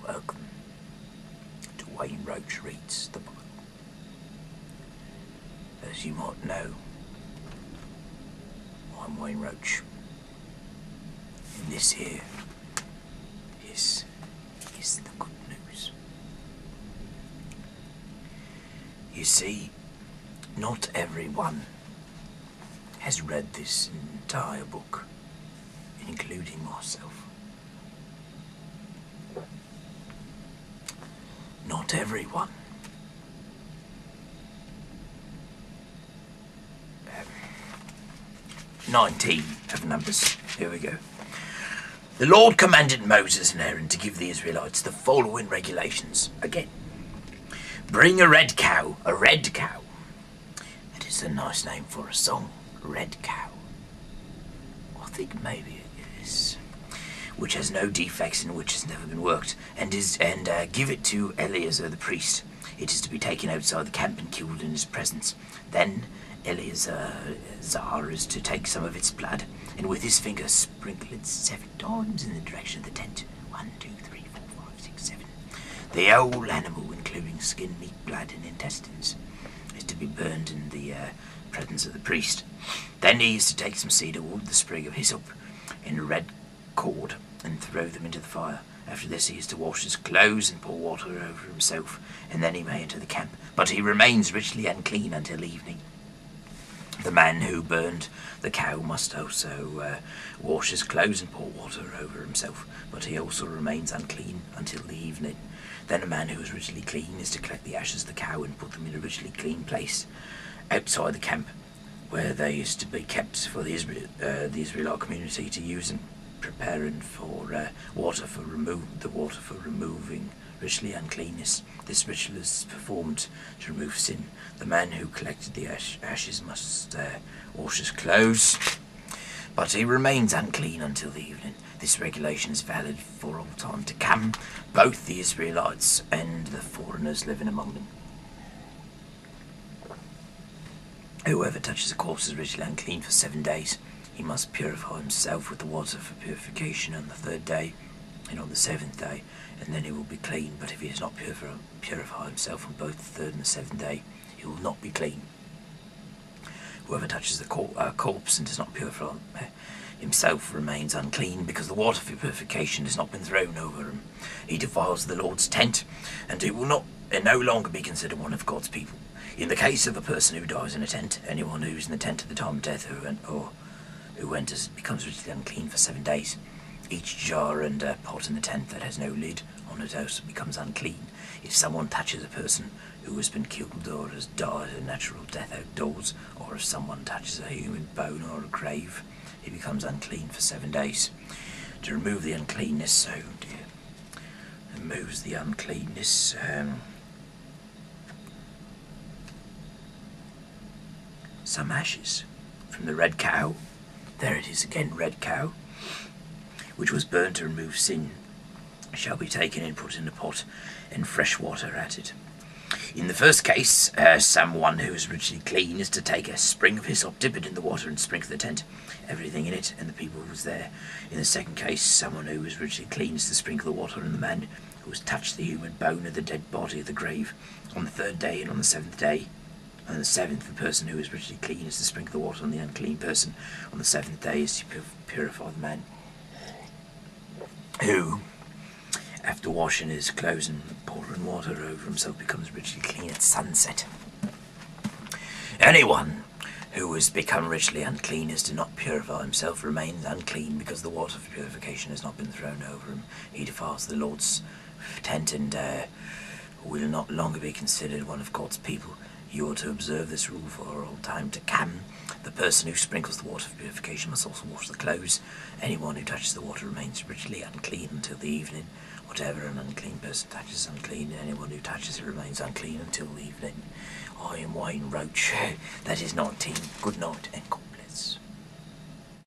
Welcome to Wayne Roach Reads the Bible. As you might know, I'm Wayne Roach, and this here is the good news. You see, not everyone has read this entire book, including myself. Not everyone. 19 of Numbers. Here we go. The Lord commanded Moses and Aaron to give the Israelites the following regulations. Again, bring a red cow. A red cow. It is a nice name for a song. Red cow. I think maybe it is. Which has no defects and which has never been worked, and give it to Eleazar the priest. It is to be taken outside the camp and killed in his presence. Then Eleazar is to take some of its blood, and with his finger sprinkle it 7 times in the direction of the tent. 1, 2, 3, 4, 5, 6, 7. The whole animal, including skin, meat, blood, and intestines, is to be burned in the presence of the priest. Then he is to take some cedar wood, the sprig of hyssop, in a red cord, and throw them into the fire. After this he is to wash his clothes and pour water over himself, and then he may enter the camp. But he remains ritually unclean until evening. The man who burned the cow must also wash his clothes and pour water over himself, but he also remains unclean until the evening. Then a man who is ritually clean is to collect the ashes of the cow and put them in a ritually clean place outside the camp, where they used to be kept for the Israelite community to use and preparing for water for removing ritually uncleanness. This ritual is performed to remove sin. The man who collected the ashes must wash his clothes, but he remains unclean until the evening. This regulation is valid for all time to come, both the Israelites and the foreigners living among them. Whoever touches a corpse is ritually unclean for 7 days. He must purify himself with the water for purification on the 3rd day and on the 7th day, and then he will be clean. But if he does not purify himself on both the 3rd and the 7th day, he will not be clean. Whoever touches the corpse and does not purify himself remains unclean, because the water for purification has not been thrown over him. He defiles the Lord's tent, and he will no longer be considered one of God's people. In the case of a person who dies in a tent, anyone who is in the tent at the time of death who enters becomes ritually unclean for 7 days. Each jar and pot in the tent that has no lid on it also becomes unclean. If someone touches a person who has been killed or has died a natural death outdoors, or if someone touches a human bone or a grave, he becomes unclean for 7 days. To remove the uncleanness, removes the uncleanness. Some ashes from the red cow. There it is again, red cow, which was burned to remove sin, shall be taken and put in a pot and fresh water added. In the first case, someone who is ritually clean is to take a sprig of hyssop, dip it in the water and sprinkle the tent, everything in it, and the people who was there. In the second case, someone who is ritually clean is to sprinkle the water on the man who has touched the human bone of the dead body of the grave. On the 3rd day and on the 7th day, on the 7th, the person who is ritually clean is to sprinkle the water on the unclean person. On the 7th day is to purify the man who, after washing his clothes and pouring water over himself, becomes ritually clean at sunset. Anyone who has become ritually unclean is to not purify himself, remains unclean, because the water for purification has not been thrown over him. He defiles the Lord's tent and will not longer be considered one of God's people. You are to observe this rule for all time to come. The person who sprinkles the water for purification must also wash the clothes. Anyone who touches the water remains ritually unclean until the evening. Whatever an unclean person touches is unclean, and anyone who touches it remains unclean until the evening. I am Wayne Roach. That is 19. Good night and God